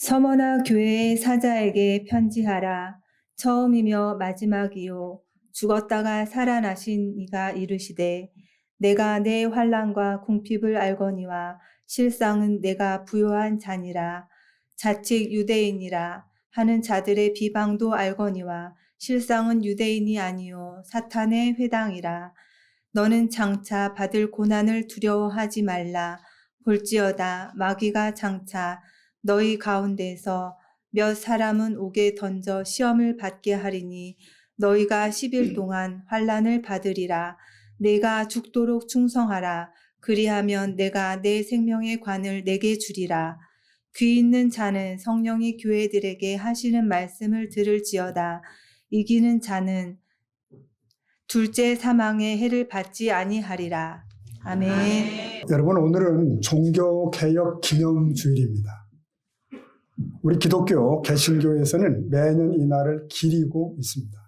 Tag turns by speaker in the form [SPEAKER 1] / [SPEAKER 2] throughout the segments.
[SPEAKER 1] 서머나 교회의 사자에게 편지하라. 처음이며 마지막이요 죽었다가 살아나신 이가 이르시되 내가 내 환난과 궁핍을 알거니와 실상은 내가 부요한 자니라. 자칫 유대인이라 하는 자들의 비방도 알거니와 실상은 유대인이 아니요 사탄의 회당이라. 너는 장차 받을 고난을 두려워하지 말라. 볼지어다 마귀가 장차 너희 가운데서 몇 사람은 옥에 던져 시험을 받게 하리니 너희가 10일 동안 환난을 받으리라. 내가 죽도록 충성하라. 그리하면 내가 내 생명의 관을 내게 주리라. 귀 있는 자는 성령이 교회들에게 하시는 말씀을 들을지어다. 이기는 자는 둘째 사망의 해를 받지 아니하리라. 아멘.
[SPEAKER 2] 여러분, 오늘은 종교개혁 기념주일입니다. 우리 기독교 개신교에서는 매년 이 날을 기리고 있습니다.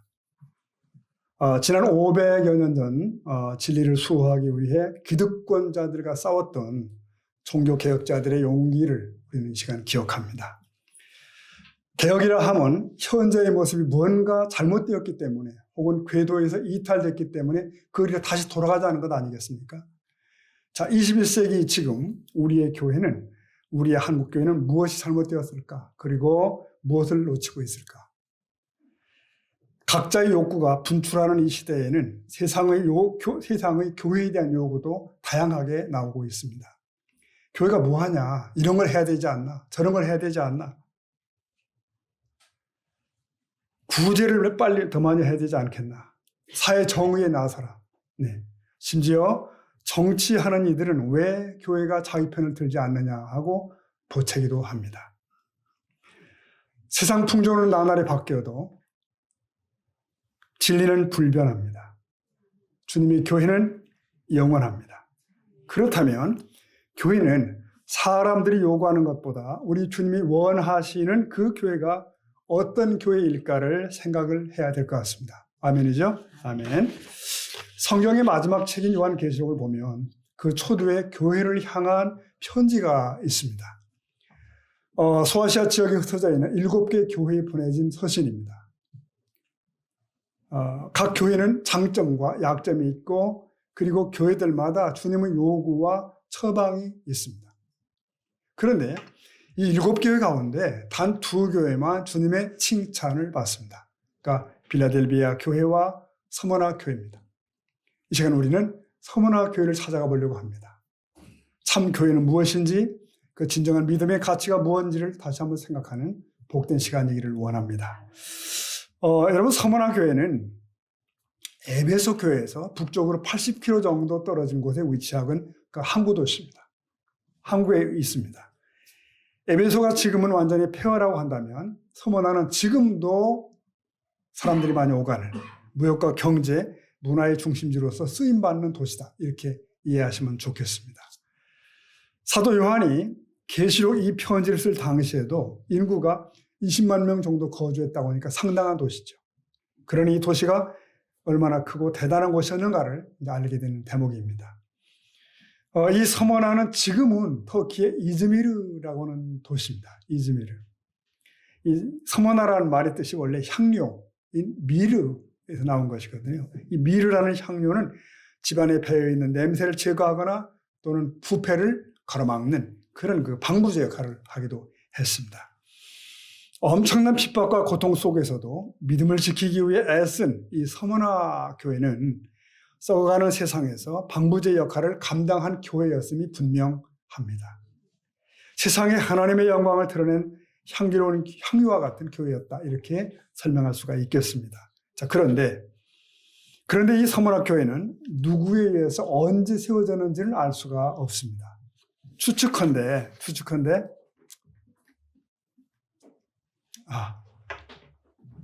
[SPEAKER 2] 지난 500여 년 전 진리를 수호하기 위해 기득권자들과 싸웠던 종교개혁자들의 용기를 우리는 이 시간 기억합니다. 개혁이라 하면 현재의 모습이 뭔가 잘못되었기 때문에 혹은 궤도에서 이탈됐기 때문에 그 길에 다시 돌아가자는 것 아니겠습니까? 자, 21세기 지금 우리의 교회는, 우리의 한국교회는 무엇이 잘못되었을까? 그리고 무엇을 놓치고 있을까? 각자의 욕구가 분출하는 이 시대에는 세상의 교회에 대한 요구도 다양하게 나오고 있습니다. 교회가 뭐하냐? 이런 걸 해야 되지 않나? 저런 걸 해야 되지 않나? 구제를 빨리 더 많이 해야 되지 않겠나? 사회 정의에 나서라. 네. 심지어 정치하는 이들은 왜 교회가 자기 편을 들지 않느냐 하고 보채기도 합니다. 세상 풍조는 나날이 바뀌어도 진리는 불변합니다. 주님의 교회는 영원합니다. 그렇다면 교회는 사람들이 요구하는 것보다 우리 주님이 원하시는 그 교회가 어떤 교회일까를 생각을 해야 될 것 같습니다. 아멘이죠? 아멘. 성경의 마지막 책인 요한계시록을 보면 그 초두에 교회를 향한 편지가 있습니다. 소아시아 지역에 흩어져 있는 7개 교회에 보내진 서신입니다. 각 교회는 장점과 약점이 있고 그리고 교회들마다 주님의 요구와 처방이 있습니다. 그런데 이 7교회 가운데 단 2교회만 주님의 칭찬을 받습니다. 그러니까 빌라델비아 교회와 서머나 교회입니다. 이 시간 우리는 서머나 교회를 찾아가 보려고 합니다. 참 교회는 무엇인지, 그 진정한 믿음의 가치가 무엇인지를 다시 한번 생각하는 복된 시간이기를 원합니다. 여러분, 서머나 교회는 에베소 교회에서 북쪽으로 80km 정도 떨어진 곳에 위치한 그 항구 도시입니다. 항구에 있습니다. 에베소가 지금은 완전히 폐허라고 한다면 서머나는 지금도 사람들이 많이 오가는 무역과 경제, 문화의 중심지로서 쓰임받는 도시다. 이렇게 이해하시면 좋겠습니다. 사도 요한이 계시록 이 편지를 쓸 당시에도 인구가 20만 명 정도 거주했다고 하니까 상당한 도시죠. 그러니 이 도시가 얼마나 크고 대단한 곳이었는가를 알게 되는 대목입니다. 이 서머나는 지금은 터키의 이즈미르라고 하는 도시입니다. 이즈미르. 이 서머나라는 말의 뜻이 원래 향료인 미르에서 나온 것이거든요. 이 미르라는 향료는 집안에 배어있는 냄새를 제거하거나 또는 부패를 가로막는 그런 그 방부제 역할을 하기도 했습니다. 엄청난 핍박과 고통 속에서도 믿음을 지키기 위해 애쓴 이 서머나 교회는 썩어가는 세상에서 방부제 역할을 감당한 교회였음이 분명합니다. 세상에 하나님의 영광을 드러낸 향기로운 향유와 같은 교회였다. 이렇게 설명할 수가 있겠습니다. 자, 그런데 이 서머나 교회는 누구에 의해서 언제 세워졌는지는 알 수가 없습니다. 추측컨대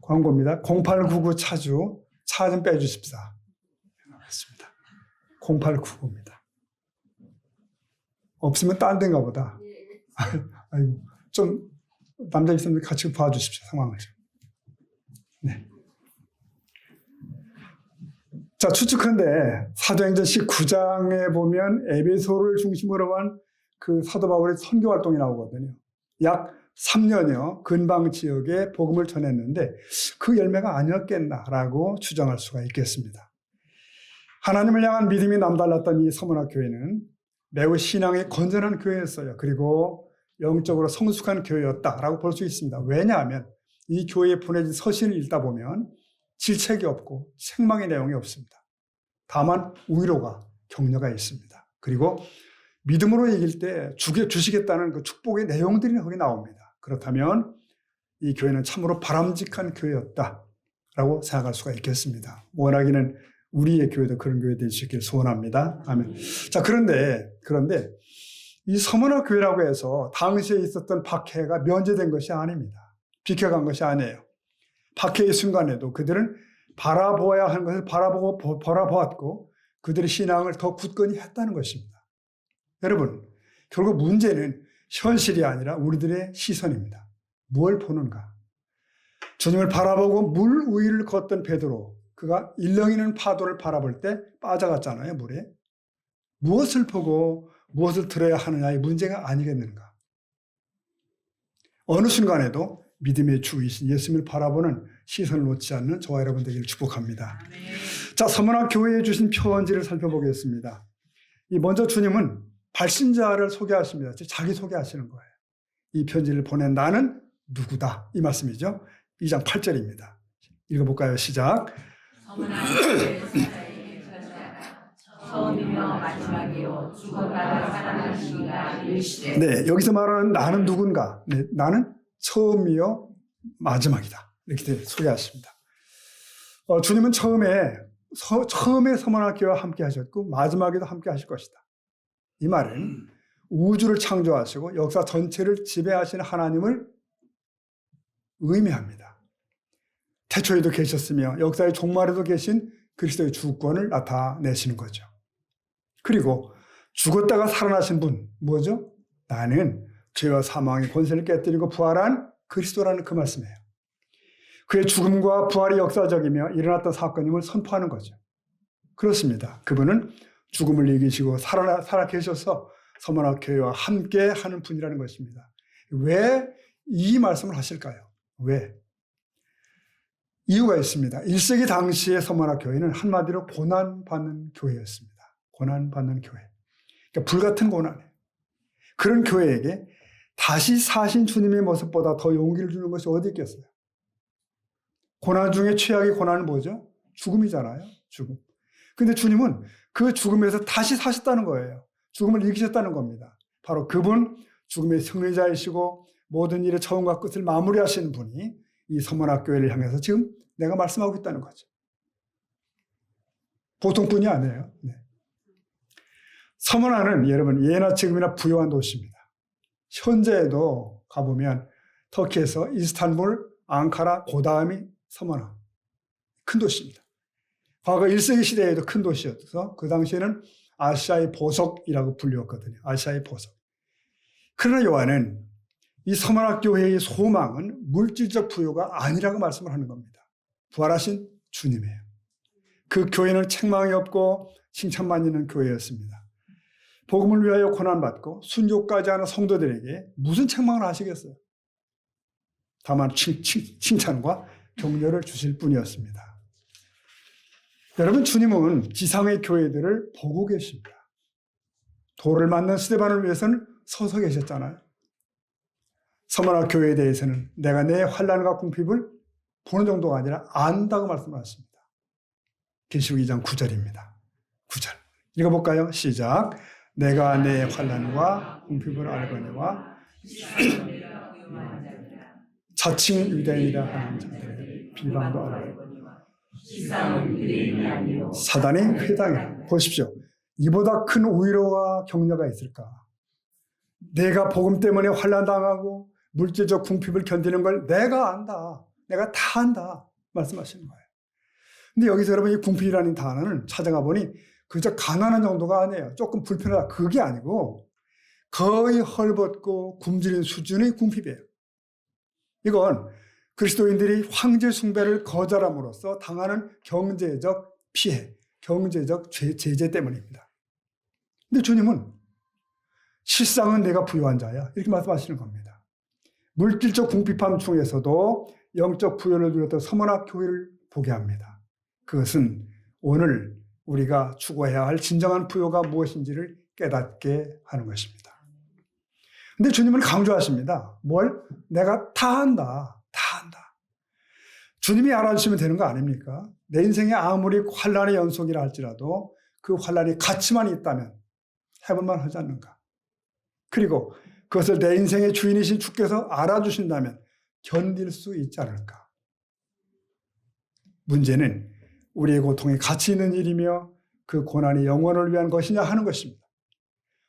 [SPEAKER 2] 광고입니다. 0899 차주 차 좀 빼주십사. 알겠습니다. 0899입니다. 없으면 딴 데인가 보다. 아이고, 좀 남자 있으면 같이 봐주십시오. 상황을 좀. 네. 자, 추측컨대 사도행전 19장에 보면 에베소를 중심으로 한 그 사도 바울의 선교 활동이 나오거든요. 약 3년여 근방 지역에 복음을 전했는데 그 열매가 아니었겠나라고 추정할 수가 있겠습니다. 하나님을 향한 믿음이 남달랐던 이 서문학 교회는 매우 신앙이 건전한 교회였어요. 그리고 영적으로 성숙한 교회였다라고 볼 수 있습니다. 왜냐하면 이 교회에 보내진 서신을 읽다 보면 질책이 없고 책망의 내용이 없습니다. 다만 위로가 격려가 있습니다. 그리고 믿음으로 이길 때 주시겠다는 그 축복의 내용들이 거기 나옵니다. 그렇다면 이 교회는 참으로 바람직한 교회였다라고 생각할 수가 있겠습니다. 원하기는 우리의 교회도 그런 교회 될 수 있기를 소원합니다. 아멘. 자, 그런데 이 서문학 교회라고 해서 당시에 있었던 박해가 면제된 것이 아닙니다. 비켜간 것이 아니에요. 박해의 순간에도 그들은 바라보아야 하는 것을 바라보았고 그들의 신앙을 더 굳건히 했다는 것입니다. 여러분, 결국 문제는 현실이 아니라 우리들의 시선입니다. 뭘 보는가? 주님을 바라보고 물 위를 걷던 베드로, 그가 일렁이는 파도를 바라볼 때 빠져갔잖아요, 물에. 무엇을 보고 무엇을 들어야 하느냐의 문제가 아니겠는가? 어느 순간에도 믿음의 주이신 예수님을 바라보는 시선을 놓지 않는 저와 여러분 되기를 축복합니다. 자, 서문학 교회에 주신 편지를 살펴보겠습니다. 먼저 주님은 발신자를 소개하십니다. 자기 소개하시는 거예요. 이 편지를 보낸 나는 누구다, 이 말씀이죠. 2장 8절입니다. 읽어볼까요? 시작.
[SPEAKER 3] 처음이며 마지막이요 죽었다가 살아나신 이가 이르시되.
[SPEAKER 2] 네, 여기서 말하는 나는 누군가? 네, 나는 처음이요 마지막이다, 이렇게 소개하십니다. 주님은 처음에 서문학교와 함께 하셨고 마지막에도 함께 하실 것이다. 이 말은 우주를 창조하시고 역사 전체를 지배하시는 하나님을 의미합니다. 태초에도 계셨으며 역사의 종말에도 계신 그리스도의 주권을 나타내시는 거죠. 그리고 죽었다가 살아나신 분, 뭐죠? 나는 죄와 사망의 권세를 깨뜨리고 부활한 그리스도라는 그 말씀이에요. 그의 죽음과 부활이 역사적이며 일어났던 사건임을 선포하는 거죠. 그렇습니다. 그분은 죽음을 이기시고 살아 계셔서 서문학 교회와 함께 하는 분이라는 것입니다. 왜 이 말씀을 하실까요? 왜? 이유가 있습니다. 1세기 당시의 서문학 교회는 한마디로 고난받는 교회였습니다. 고난받는 교회. 그러니까 불같은 고난이에요. 그런 교회에게 다시 사신 주님의 모습보다 더 용기를 주는 것이 어디 있겠어요? 고난 중에 최악의 고난은 뭐죠? 죽음이잖아요. 죽음. 근데 주님은 그 죽음에서 다시 사셨다는 거예요. 죽음을 이기셨다는 겁니다. 바로 그분, 죽음의 승리자이시고 모든 일의 처음과 끝을 마무리하시는 분이 이 서문학 교회를 향해서 지금 내가 말씀하고 있다는 거죠. 보통 분이 아니에요. 네. 서문학은 여러분 예나 지금이나 부유한 도시입니다. 현재에도 가보면 터키에서 이스탄불, 앙카라, 그 다음이 서문학. 큰 도시입니다. 과거 1세기 시대에도 큰 도시였어서 그 당시에는 아시아의 보석이라고 불렸거든요. 아시아의 보석. 그러나 요한은 이 서문학 교회의 소망은 물질적 부유가 아니라고 말씀을 하는 겁니다. 부활하신 주님이에요. 그 교회는 책망이 없고 칭찬만 있는 교회였습니다. 복음을 위하여 고난받고 순교까지 하는 성도들에게 무슨 책망을 하시겠어요? 다만 칭찬과 격려를 주실 뿐이었습니다. 여러분, 주님은 지상의 교회들을 보고 계십니다. 돌을 맞는 스데반을 위해서는 서서 계셨잖아요. 서문학 교회에 대해서는 내가 내 환난과 궁핍을 보는 정도가 아니라 안다고 말씀하십니다. 계시록 2장 9절입니다. 9절. 읽어볼까요? 시작. 내가 내 환난과 궁핍을 알거니와 자칭 유대인이라 하는 자들의 비방도 알거니와 사단의 회당에. 보십시오. 이보다 큰 위로와 격려가 있을까? 내가 복음 때문에 환난당하고 물질적 궁핍을 견디는 걸 내가 안다. 내가 다 안다. 말씀하시는 거예요. 근데 여기서 여러분 이 궁핍이라는 단어는 찾아가 보니 그저 가난한 정도가 아니에요. 조금 불편하다. 그게 아니고 거의 헐벗고 굶주린 수준의 궁핍이에요. 이건 그리스도인들이 황제 숭배를 거절함으로써 당하는 경제적 피해, 경제적 제재 때문입니다. 근데 주님은 실상은 내가 부유한 자야, 이렇게 말씀하시는 겁니다. 물질적 궁핍함 중에서도 영적 부여를 누렸던 서머나 교회를 보게 합니다. 그것은 오늘 우리가 추구해야 할 진정한 부여가 무엇인지를 깨닫게 하는 것입니다. 근데 주님은 강조하십니다. 뭘? 내가 다 한다. 다 한다. 주님이 알아주시면 되는 거 아닙니까? 내 인생에 아무리 환란의 연속이라 할지라도 그 환란이 가치만 있다면 해볼만 하지 않는가? 그리고 그것을 내 인생의 주인이신 주께서 알아주신다면 견딜 수 있지 않을까? 문제는 우리의 고통이 가치 있는 일이며 그 고난이 영원을 위한 것이냐 하는 것입니다.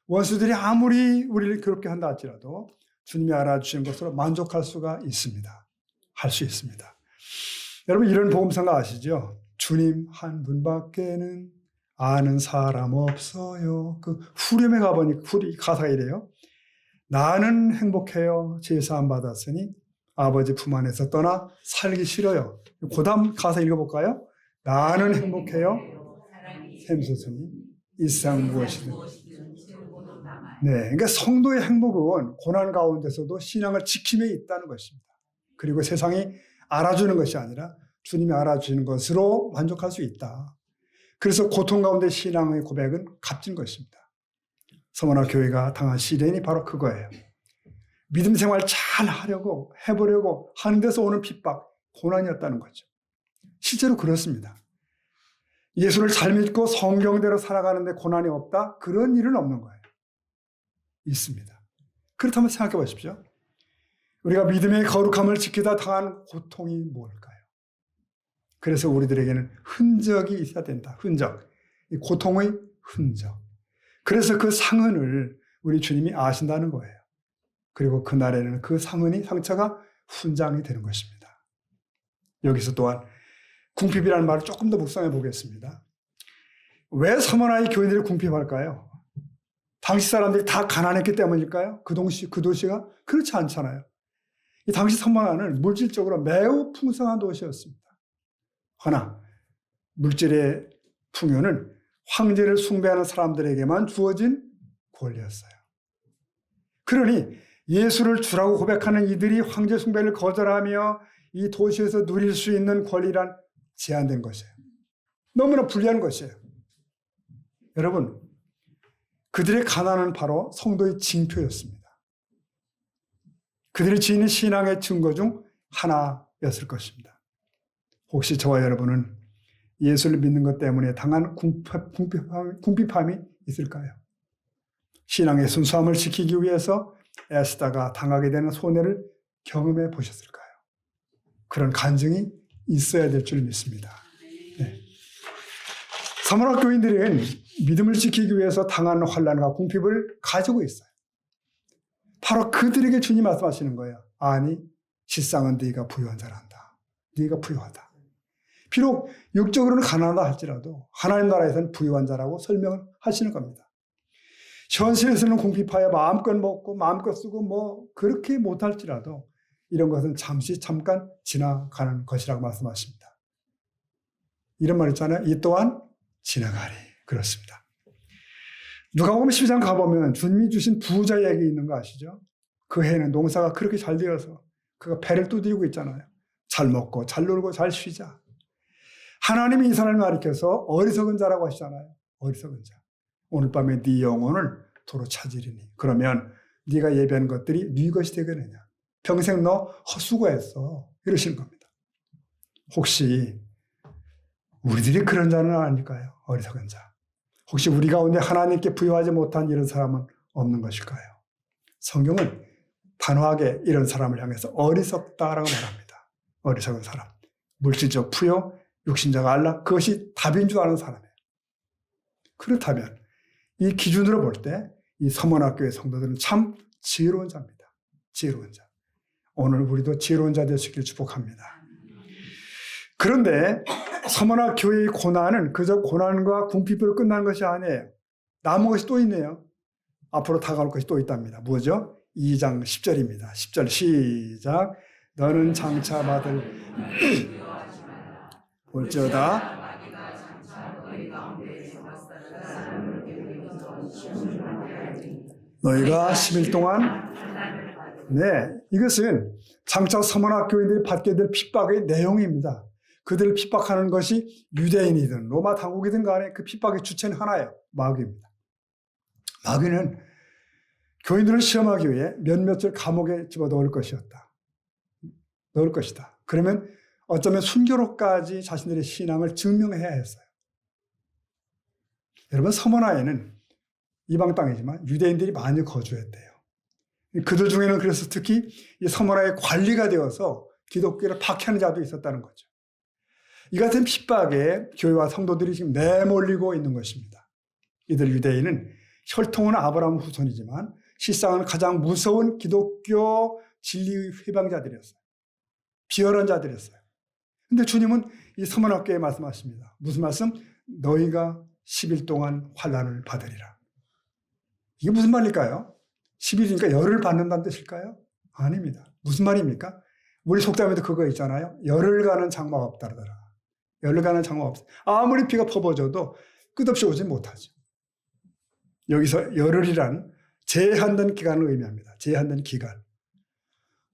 [SPEAKER 2] 원수들이 아무리 우리를 괴롭게 한다 할지라도 주님이 알아주신 것으로 만족할 수가 있습니다. 할 수 있습니다. 여러분 이런 복음성가 아시죠? 주님 한 분밖에는 아는 사람 없어요. 그 후렴에 가보니 가사가 이래요. 나는 행복해요. 제사함 받았으니 아버지 품 안에서 떠나 살기 싫어요. 그 다음 가사 읽어볼까요? 나는 행복해요. 샘솟으니 이 세상 무엇이든. 네, 그러니까 성도의 행복은 고난 가운데서도 신앙을 지킴에 있다는 것입니다. 그리고 세상이 알아주는 것이 아니라 주님이 알아주시는 것으로 만족할 수 있다. 그래서 고통 가운데 신앙의 고백은 값진 것입니다. 서머나 교회가 당한 시련이 바로 그거예요. 믿음 생활 잘 하려고 해보려고 하는 데서 오는 핍박, 고난이었다는 거죠. 실제로 그렇습니다. 예수를 잘 믿고 성경대로 살아가는데 고난이 없다? 그런 일은 없는 거예요. 있습니다. 그렇다면 생각해 보십시오. 우리가 믿음의 거룩함을 지키다 당한 고통이 뭘까요? 그래서 우리들에게는 흔적이 있어야 된다. 흔적. 이 고통의 흔적. 그래서 그 상흔을 우리 주님이 아신다는 거예요. 그리고 그날에는 그 상처가 훈장이 되는 것입니다. 여기서 또한 궁핍이라는 말을 조금 더 묵상해 보겠습니다. 왜 서머나의 교인들이 궁핍할까요? 당시 사람들이 다 가난했기 때문일까요? 그 도시가? 그렇지 않잖아요. 이 당시 서머나는 물질적으로 매우 풍성한 도시였습니다. 허나 물질의 풍요는 황제를 숭배하는 사람들에게만 주어진 권리였어요. 그러니 예수를 주라고 고백하는 이들이 황제 숭배를 거절하며 이 도시에서 누릴 수 있는 권리란 제한된 것이에요. 너무나 불리한 것이에요. 여러분, 그들의 가난은 바로 성도의 징표였습니다. 그들이 지닌 신앙의 증거 중 하나였을 것입니다. 혹시 저와 여러분은 예수를 믿는 것 때문에 당한 궁핍함이 있을까요? 신앙의 순수함을 지키기 위해서 애쓰다가 당하게 되는 손해를 경험해 보셨을까요? 그런 간증이 있어야 될 줄 믿습니다. 네. 서머나 교인들은 믿음을 지키기 위해서 당하는 환난과 궁핍을 가지고 있어요. 바로 그들에게 주님 말씀하시는 거예요. 아니, 실상은 네가 부유한 자란다. 네가 부유하다. 비록 육적으로는 가난하다 할지라도 하나님 나라에서는 부유한 자라고 설명을 하시는 겁니다. 현실에서는 궁핍하여 마음껏 먹고 마음껏 쓰고 뭐 그렇게 못할지라도 이런 것은 잠깐 지나가는 것이라고 말씀하십니다. 이런 말 있잖아요. 이 또한 지나가리. 그렇습니다. 누가복음 12장 가보면 주님이 주신 부자 얘기 있는 거 아시죠? 그 해에는 농사가 그렇게 잘 되어서 그가 배를 두드리고 있잖아요. 잘 먹고 잘 놀고 잘 쉬자. 하나님이 이 사람을 가리켜서 어리석은 자라고 하시잖아요. 어리석은 자. 오늘 밤에 네 영혼을 도로 찾으리니. 그러면 네가 예배한 것들이 네 것이 되겠느냐. 평생 너 헛수고했어. 이러시는 겁니다. 혹시 우리들이 그런 자는 아닐까요? 어리석은 자. 혹시 우리 가운데 하나님께 부여하지 못한 이런 사람은 없는 것일까요? 성경은 단호하게 이런 사람을 향해서 어리석다라고 말합니다. 어리석은 사람. 물질적 부여, 육신적 안락, 그것이 답인 줄 아는 사람이에요. 그렇다면 이 기준으로 볼 때 이 서머나교회 성도들은 참 지혜로운 자입니다. 지혜로운 자. 오늘 우리도 지혜로운 자 되시길 축복합니다. 그런데 서머나 교회의 고난은 그저 고난과 궁핍으로 끝나는 것이 아니에요. 남은 것이 또 있네요. 앞으로 다가올 것이 또 있답니다. 뭐죠? 2장 10절입니다. 10절 시작. 너는 장차 받을 볼지어다 너희가 10일 동안 네, 이것은 장차 서머나 교인들이 받게 될 핍박의 내용입니다. 그들을 핍박하는 것이 유대인이든 로마 당국이든 간에 그 핍박의 주체는 하나예요. 마귀입니다. 마귀는 교인들을 시험하기 위해 몇몇을 감옥에 집어넣을 것이다. 그러면 어쩌면 순교로까지 자신들의 신앙을 증명해야 했어요. 여러분, 서머나에는 이방 땅이지만 유대인들이 많이 거주했대요. 그들 중에는 그래서 특히 이 서머나의 관리가 되어서 기독교를 박해하는 자도 있었다는 거죠. 이 같은 핍박에 교회와 성도들이 지금 내몰리고 있는 것입니다. 이들 유대인은 혈통은 아브라함 후손이지만 실상은 가장 무서운 기독교 진리의 회방자들이었어요. 비열한 자들이었어요. 근데 주님은 이 서머나 교회에 말씀하십니다. 무슨 말씀? 너희가 10일 동안 환난을 받으리라. 이게 무슨 말일까요? 10일이니까 열을 받는다는 뜻일까요? 아닙니다. 무슨 말입니까? 우리 속담에도 그거 있잖아요. 열을 가는 장마가 없다더라. 열을 가는 장마가 없어. 아무리 비가 퍼부어져도 끝없이 오지 못하죠. 여기서 열흘이란 제한된 기간을 의미합니다. 제한된 기간.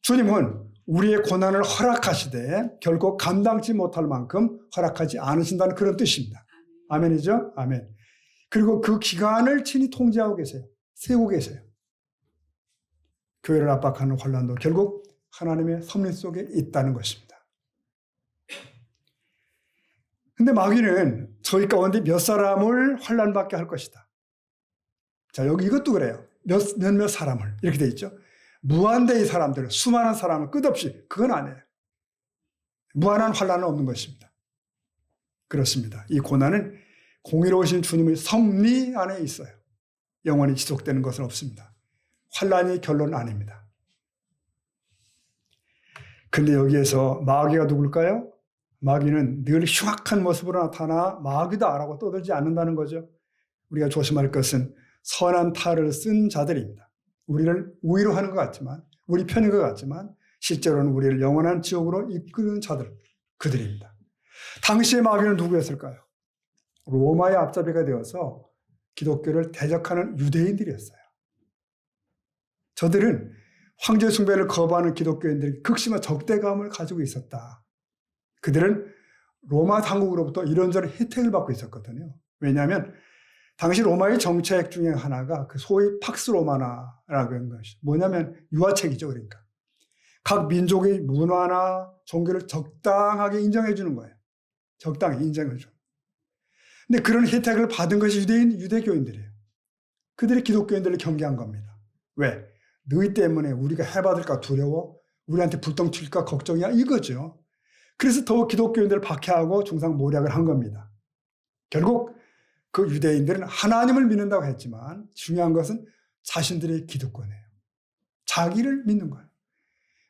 [SPEAKER 2] 주님은 우리의 고난을 허락하시되 결코 감당치 못할 만큼 허락하지 않으신다는 그런 뜻입니다. 아멘이죠? 아멘. 그리고 그 기간을 친히 통제하고 계세요. 세우고 계세요. 교회를 압박하는 환난도 결국 하나님의 섭리 속에 있다는 것입니다. 근데 마귀는 저희 가운데 몇 사람을 환난받게 할 것이다. 자, 여기 이것도 그래요. 몇몇 사람을 이렇게 돼 있죠. 무한대의 사람들, 수많은 사람을 끝없이, 그건 아니에요. 무한한 환난은 없는 것입니다. 그렇습니다. 이 고난은 공의로우신 주님의 섭리 안에 있어요. 영원히 지속되는 것은 없습니다. 환난이 결론은 아닙니다. 근데 여기에서 마귀가 누굴까요? 마귀는 늘 흉악한 모습으로 나타나 마귀다라고 떠들지 않는다는 거죠. 우리가 조심할 것은 선한 탈을 쓴 자들입니다. 우리를 우위로 하는 것 같지만, 우리 편인 것 같지만 실제로는 우리를 영원한 지옥으로 이끄는 자들, 그들입니다. 당시의 마귀는 누구였을까요? 로마의 앞잡이가 되어서 기독교를 대적하는 유대인들이었어요. 저들은 황제 숭배를 거부하는 기독교인들이 극심한 적대감을 가지고 있었다. 그들은 로마 당국으로부터 이런저런 혜택을 받고 있었거든요. 왜냐하면 당시 로마의 정책 중에 하나가 그 소위 팍스 로마나라고 하는 것이 뭐냐면 유화책이죠. 그러니까 각 민족의 문화나 종교를 적당하게 인정해 주는 거예요. 적당히 인정해 줘. 근데 그런 혜택을 받은 것이 유대교인들이에요. 그들이 기독교인들을 경계한 겁니다. 왜? 너희 때문에 우리가 해받을까 두려워? 우리한테 불똥 튈까 걱정이야? 이거죠. 그래서 더 기독교인들을 박해하고 중상모략을 한 겁니다. 결국 그 유대인들은 하나님을 믿는다고 했지만 중요한 것은 자신들의 기득권이에요. 자기를 믿는 거예요.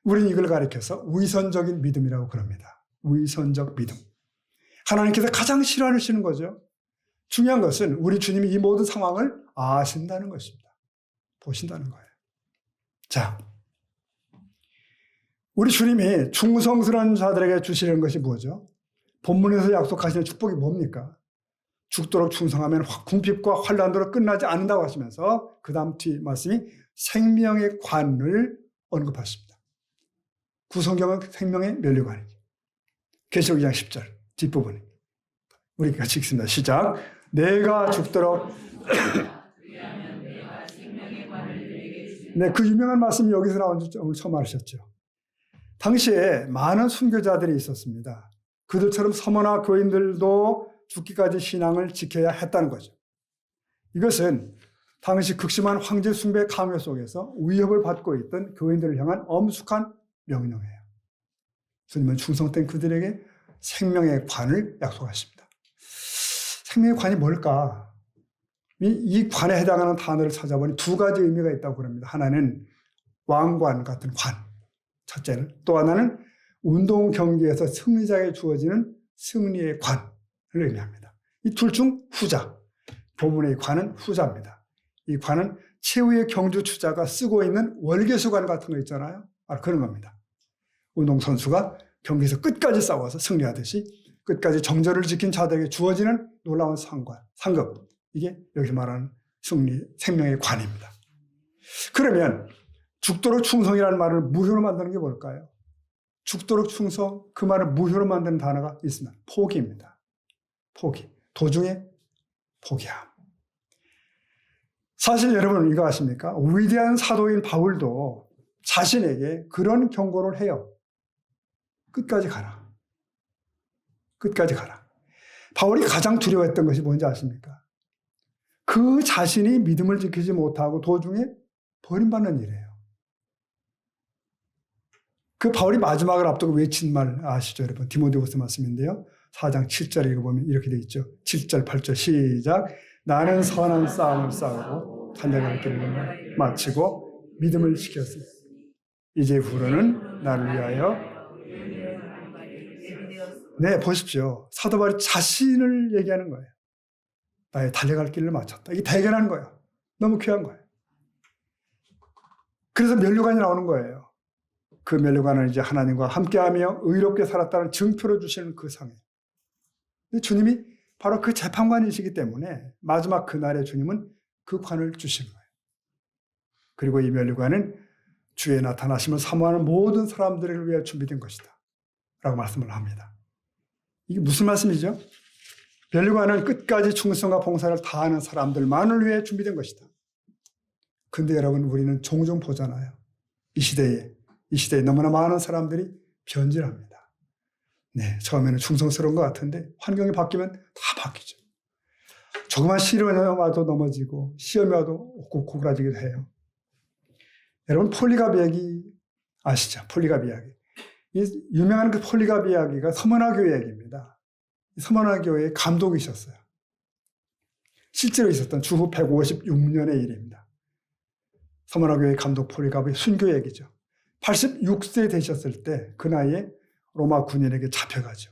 [SPEAKER 2] 우리는 이걸 가리켜서 위선적인 믿음이라고 그럽니다. 위선적 믿음. 하나님께서 가장 싫어하시는 거죠. 중요한 것은 우리 주님이 이 모든 상황을 아신다는 것입니다. 보신다는 거예요. 자, 우리 주님이 충성스러운 자들에게 주시는 것이 뭐죠? 본문에서 약속하시는 축복이 뭡니까? 죽도록 충성하면 궁핍과 환난으로 끝나지 않는다고 하시면서 그 다음 뒤 말씀이 생명의 관을 언급하십니다. 구성경은 생명의 면류관이죠. 계시록 2장 10절 뒷부분이. 우리 같이 읽습니다. 시작. 내가 죽도록 네, 그 유명한 말씀이 여기서 나온 줄 오늘 처음 알으셨죠. 당시에 많은 순교자들이 있었습니다. 그들처럼 서머나 교인들도 죽기까지 신앙을 지켜야 했다는 거죠. 이것은 당시 극심한 황제 숭배 강요 속에서 위협을 받고 있던 교인들을 향한 엄숙한 명령이에요. 주님은 충성된 그들에게 생명의 관을 약속하십니다. 생명의 관이 뭘까? 이 관에 해당하는 단어를 찾아보니 두 가지 의미가 있다고 그럽니다. 하나는 왕관 같은 관, 첫째는. 또 하나는 운동 경기에서 승리자에게 주어지는 승리의 관을 의미합니다. 이 둘 중 후자, 본문의 관은 후자입니다. 이 관은 최후의 경주 추자가 쓰고 있는 월계수관 같은 거 있잖아요. 그런 겁니다. 운동선수가 경기에서 끝까지 싸워서 승리하듯이 끝까지 정절을 지킨 자들에게 주어지는 놀라운 상급, 이게 여기서 말하는 승리, 생명의 관입니다. 그러면 죽도록 충성이라는 말을 무효로 만드는 게 뭘까요? 죽도록 충성, 그 말을 무효로 만드는 단어가 있습니다. 포기입니다. 포기. 도중에 포기함. 사실 여러분 이거 아십니까? 위대한 사도인 바울도 자신에게 그런 경고를 해요. 끝까지 가라. 끝까지 가라. 바울이 가장 두려워했던 것이 뭔지 아십니까? 그 자신이 믿음을 지키지 못하고 도중에 버림받는 일이에요. 그 바울이 마지막을 앞두고 외친 말 아시죠, 여러분? 디모데후서 말씀인데요. 4장 7절 읽어보면 이렇게 되어 있죠. 7절, 8절 시작. 나는 선한 싸움을 싸우고 달려갈 길을 마치고 믿음을 지켰으니 이제 후로는 나를 위하여 네, 보십시오. 사도 바울이 자신을 얘기하는 거예요. 나의 달려갈 길을 마쳤다. 이게 대견한 거예요. 너무 귀한 거예요. 그래서 면류관이 나오는 거예요. 그 면류관은 이제 하나님과 함께하며 의롭게 살았다는 증표를 주시는 그 상이에요. 주님이 바로 그 재판관이시기 때문에 마지막 그날에 주님은 그 관을 주신 거예요. 그리고 이 면류관은 주의 나타나심을 사모하는 모든 사람들을 위해 준비된 것이다 라고 말씀을 합니다. 이게 무슨 말씀이죠? 면류관은 끝까지 충성과 봉사를 다하는 사람들만을 위해 준비된 것이다. 근데 여러분, 우리는 종종 보잖아요. 이 시대에 너무나 많은 사람들이 변질합니다. 네, 처음에는 충성스러운 것 같은데 환경이 바뀌면 다 바뀌죠. 조그만 시련에 와도 넘어지고 시험에 와도 고꾸라지기도 해요. 여러분, 폴리갑 이야기 아시죠? 폴리갑 이야기. 이 유명한 그 폴리갑 이야기가 서머나 교회 이야기입니다. 서머나 교회의 감독이셨어요. 실제로 있었던 주후 156년의 일입니다. 서머나 교회 감독 폴리갑의 순교 얘기죠. 86세 되셨을 때 그 나이에 로마 군인에게 잡혀가죠.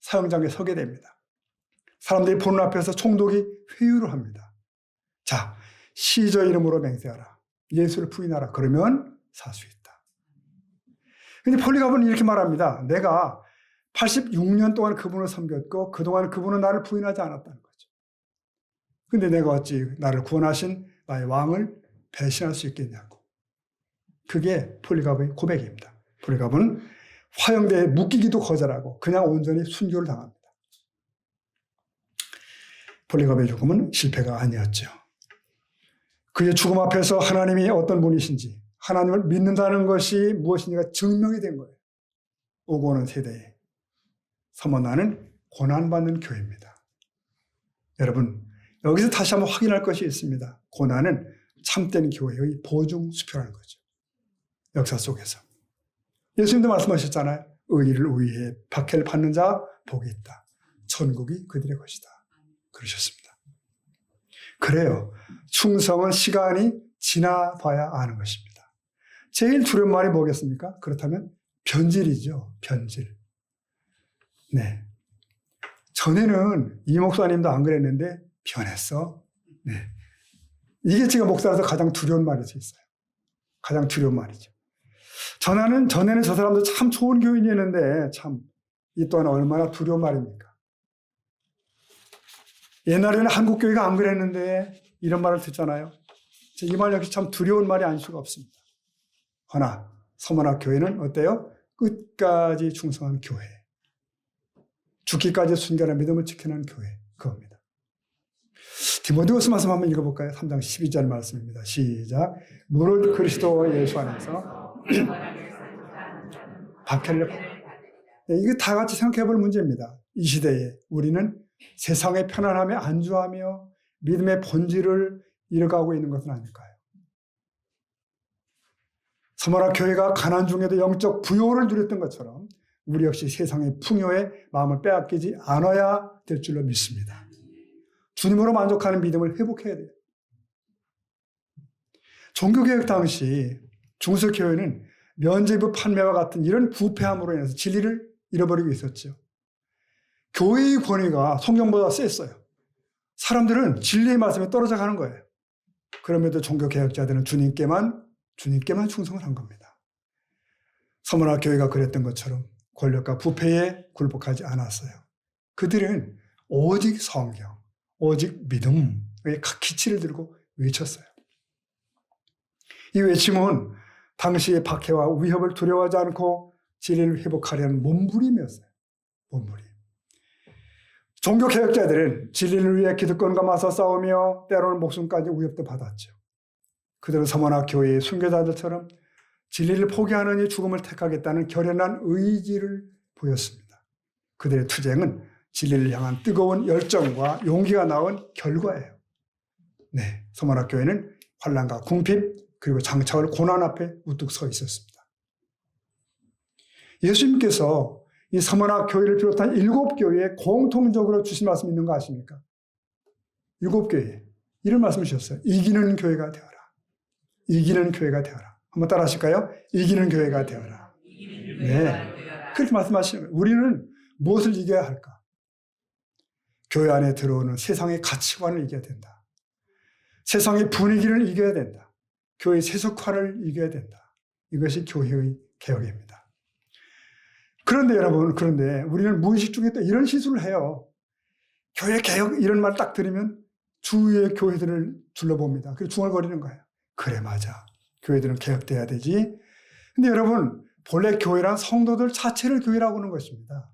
[SPEAKER 2] 사형장에 서게 됩니다. 사람들이 보는 앞에서 총독이 회유를 합니다. 자, 시저 이름으로 맹세하라. 예수를 부인하라. 그러면 살 수 있다. 근데 폴리갑은 이렇게 말합니다. 내가 86년 동안 그분을 섬겼고 그동안 그분은 나를 부인하지 않았다는 거죠. 근데 내가 어찌 나를 구원하신 나의 왕을 배신할 수 있겠냐고. 그게 폴리갑의 고백입니다. 폴리갑은 화형대에 묶이기도 거절하고 그냥 온전히 순교를 당합니다. 폴리갑의 죽음은 실패가 아니었죠. 그의 죽음 앞에서 하나님이 어떤 분이신지, 하나님을 믿는다는 것이 무엇인지가 증명이 된 거예요. 오고 오는 세대에. 서머나는 고난받는 교회입니다. 여러분, 여기서 다시 한번 확인할 것이 있습니다. 고난은 참된 교회의 보증수표라는 거죠. 역사 속에서. 예수님도 말씀하셨잖아요. 의의를 의의에 박해를 받는 자 복이 있다. 천국이 그들의 것이다. 그러셨습니다. 그래요. 충성은 시간이 지나봐야 아는 것입니다. 제일 두려운 말이 뭐겠습니까? 그렇다면 변질이죠. 변질. 네. 전에는 이 목사님도 안 그랬는데 변했어. 네. 이게 제가 목사라서 가장 두려운 말일 수 있어요. 가장 두려운 말이죠. 전에는 저 사람도 참 좋은 교인이었는데 참 이 또한 얼마나 두려운 말입니까? 옛날에는 한국교회가 안 그랬는데 이런 말을 듣잖아요. 이 말 역시 참 두려운 말이 아닐 수가 없습니다. 허나 서머나 교회는 어때요? 끝까지 충성한 교회. 죽기까지 순결한 믿음을 지키는 교회. 그겁니다. 디모데후서 말씀 한번 읽어볼까요? 3장 12절 말씀입니다. 시작. 무릇 그리스도 예수 안에서 박해를 받는다. 네, 이거 다 같이 생각해 볼 문제입니다. 이 시대에 우리는 세상의 편안함에 안주하며 믿음의 본질을 잃어가고 있는 것은 아닐까요? 서머나 교회가 가난 중에도 영적 부요를 누렸던 것처럼 우리 역시 세상의 풍요에 마음을 빼앗기지 않아야 될 줄로 믿습니다. 주님으로 만족하는 믿음을 회복해야 돼요. 종교개혁 당시 중세교회는 면죄부 판매와 같은 이런 부패함으로 인해서 진리를 잃어버리고 있었죠. 교회의 권위가 성경보다 셌어요. 사람들은 진리의 말씀에 떨어져 가는 거예요. 그럼에도 종교개혁자들은 주님께만 충성을 한 겁니다. 서머나 교회가 그랬던 것처럼 권력과 부패에 굴복하지 않았어요. 그들은 오직 성경, 오직 믿음의 각 기치를 들고 외쳤어요. 이 외침은 당시의 박해와 위협을 두려워하지 않고 진리를 회복하려는 몸부림이었어요. 몸부림. 종교개혁자들은 진리를 위해 기득권과 맞서 싸우며 때로는 목숨까지 위협도 받았죠. 그들은 서머나 교회의 순교자들처럼 진리를 포기하느니 죽음을 택하겠다는 결연한 의지를 보였습니다. 그들의 투쟁은 진리를 향한 뜨거운 열정과 용기가 낳은 결과예요. 네, 서머나 교회는 환난과 궁핍 그리고 장차올 고난 앞에 우뚝 서 있었습니다. 예수님께서 이 서머나 교회를 비롯한 7교회에 공통적으로 주신 말씀 있는 거 아십니까? 7교회에 이런 말씀을 주셨어요. 이기는 교회가 되어라. 이기는 교회가 되어라. 한번 따라 하실까요? 이기는 교회가 되어라. 네, 그렇게 말씀하시는 거예요. 우리는 무엇을 이겨야 할까? 교회 안에 들어오는 세상의 가치관을 이겨야 된다. 세상의 분위기를 이겨야 된다. 교회의 세속화를 이겨야 된다. 이것이 교회의 개혁입니다. 그런데 여러분, 그런데 우리는 무의식 중에 또 이런 실수를 해요. 교회 개혁 이런 말 딱 들으면 주위의 교회들을 둘러봅니다. 그래서 중얼거리는 거예요. 그래, 맞아. 교회들은 개혁돼야 되지. 근데 여러분, 본래 교회란 성도들 자체를 교회라고 하는 것입니다.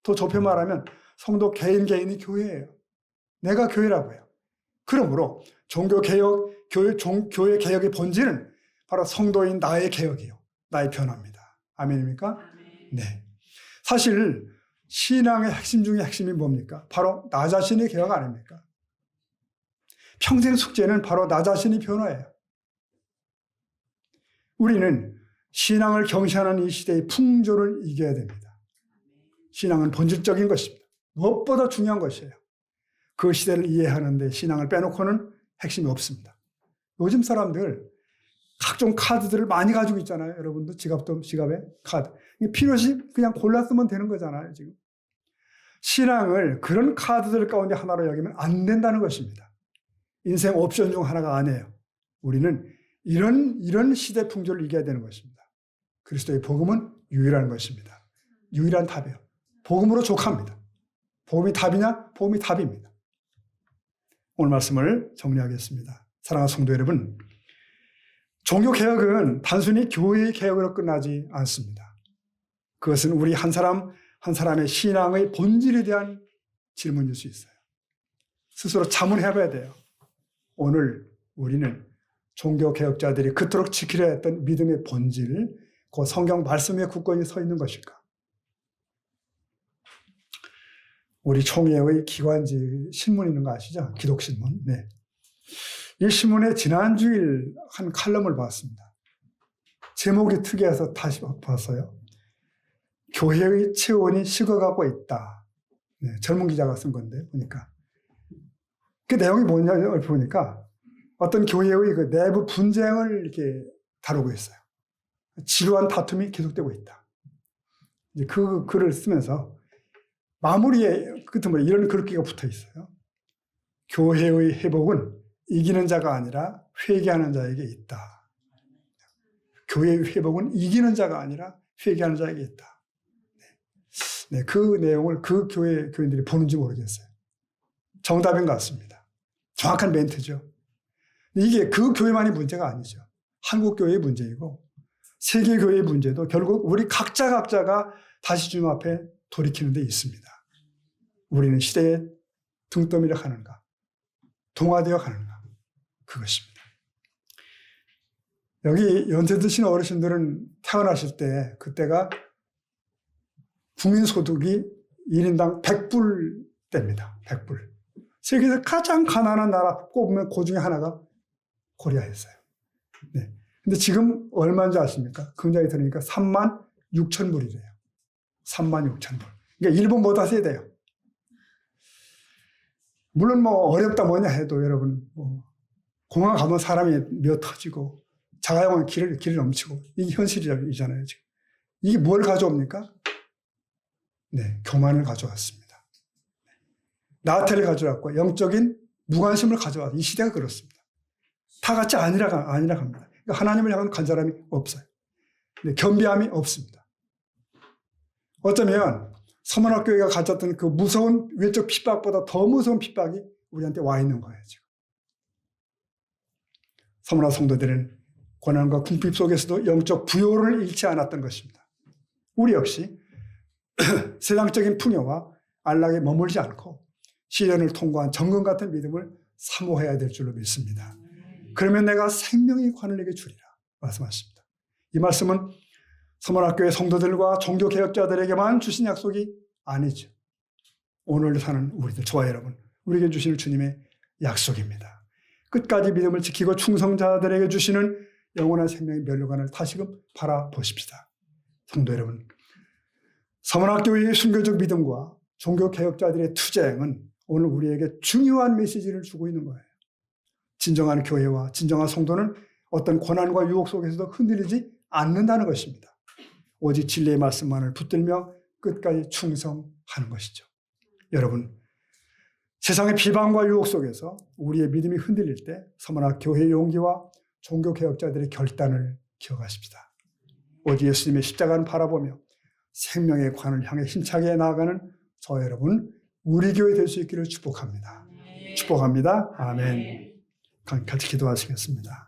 [SPEAKER 2] 더 좁혀 말하면 성도 개인이 교회예요. 내가 교회라고 해요. 그러므로 종교개혁, 교회 개혁의 본질은 바로 성도인 나의 개혁이에요. 나의 변화입니다. 아멘입니까? 네. 사실 신앙의 핵심 중에 핵심이 뭡니까? 바로 나 자신의 개혁 아닙니까? 평생 숙제는 바로 나 자신의 변화예요. 우리는 신앙을 경시하는 이 시대의 풍조를 이겨야 됩니다. 신앙은 본질적인 것입니다. 무엇보다 중요한 것이에요. 그 시대를 이해하는데 신앙을 빼놓고는 핵심이 없습니다. 요즘 사람들 각종 카드들을 많이 가지고 있잖아요. 여러분도 지갑에 카드. 필요시 그냥 골라 쓰면 되는 거잖아요, 지금. 신앙을 그런 카드들 가운데 하나로 여기면 안 된다는 것입니다. 인생 옵션 중 하나가 아니에요. 우리는 이런 시대 풍조를 이겨야 되는 것입니다. 그리스도의 복음은 유일한 것입니다. 유일한 답이에요. 복음으로 족합니다. 복음이 답이냐? 복음이 답입니다. 오늘 말씀을 정리하겠습니다. 사랑하는 성도 여러분, 종교개혁은 단순히 교회의 개혁으로 끝나지 않습니다. 그것은 우리 한 사람 한 사람의 신앙의 본질에 대한 질문일 수 있어요. 스스로 자문해봐야 돼요. 오늘 우리는 종교개혁자들이 그토록 지키려 했던 믿음의 본질, 그 성경 말씀에 굳건히 서 있는 것일까? 우리 총회의 기관지 신문 있는 거 아시죠? 기독신문. 네. 이 신문에 지난주일 한 칼럼을 봤습니다. 제목이 특이해서 다시 봤어요. 교회의 체온이 식어가고 있다. 네, 젊은 기자가 쓴 건데 보니까. 그 내용이 뭐냐를 보니까 어떤 교회의 그 내부 분쟁을 이렇게 다루고 있어요. 지루한 다툼이 계속되고 있다. 이제 그 글을 쓰면서 마무리에 끝에 이런 글귀가 붙어 있어요. 교회의 회복은 이기는 자가 아니라 회개하는 자에게 있다. 교회의 회복은 이기는 자가 아니라 회개하는 자에게 있다. 네, 그 내용을 그 교회 교인들이 보는지 모르겠어요. 정답인 것 같습니다. 정확한 멘트죠. 이게 그 교회만이 문제가 아니죠. 한국 교회의 문제이고 세계 교회의 문제도 결국 우리 각자가 다시 주님 앞에 돌이키는 데 있습니다. 우리는 시대에 등떠밀려 가는가? 동화되어 가는가? 그것입니다. 여기 연세 드신 어르신들은 태어나실 때 그때가 국민소득이 1인당 100불 때입니다. 100불. 세계에서 가장 가난한 나라 꼽으면 그 중에 하나가 코리아였어요. 네. 근데 지금 얼마인지 아십니까? 금자에 들으니까 36,000불이래요. 36,000불. 그러니까 일본보다 세대요. 물론 뭐 어렵다 뭐냐 해도 여러분 뭐 공항 가면 사람이 미어 터지고 자가용은 길을 넘치고 이게 현실이잖아요. 지금. 이게 뭘 가져옵니까? 네, 교만을 가져왔습니다. 나태를 가져왔고 영적인 무관심을 가져왔고 이 시대가 그렇습니다. 다 같이 아니라 합니다. 그러니까 하나님을 향한 간절함이 없어요. 네, 겸비함이 없습니다. 어쩌면 서문학교회가 가졌던 그 무서운 외적 핍박보다 더 무서운 핍박이 우리한테 와 있는 거예요. 지금. 서문학 성도들은 고난과 궁핍 속에서도 영적 부요를 잃지 않았던 것입니다. 우리 역시 세상적인 풍요와 안락에 머물지 않고 시련을 통과한 정금 같은 믿음을 사모해야 될 줄로 믿습니다. 그러면 내가 생명의 관을 내게 주리라 말씀하십니다. 이 말씀은 서문학교의 성도들과 종교개혁자들에게만 주신 약속이 아니죠. 오늘 사는 우리들, 저와 여러분, 우리에게 주시는 주님의 약속입니다. 끝까지 믿음을 지키고 충성자들에게 주시는 영원한 생명의 면류관을 다시금 바라보십시다. 성도 여러분, 서문학교의 순교적 믿음과 종교개혁자들의 투쟁은 오늘 우리에게 중요한 메시지를 주고 있는 거예요. 진정한 교회와 진정한 성도는 어떤 고난과 유혹 속에서도 흔들리지 않는다는 것입니다. 오직 진리의 말씀만을 붙들며 끝까지 충성하는 것이죠. 여러분, 세상의 비방과 유혹 속에서 우리의 믿음이 흔들릴 때 서문학 교회의 용기와 종교개혁자들의 결단을 기억하십시다. 오직 예수님의 십자가를 바라보며 생명의 관을 향해 힘차게 나아가는 저 여러분, 우리 교회 될 수 있기를 축복합니다. 축복합니다. 아멘. 같이 기도하시겠습니다.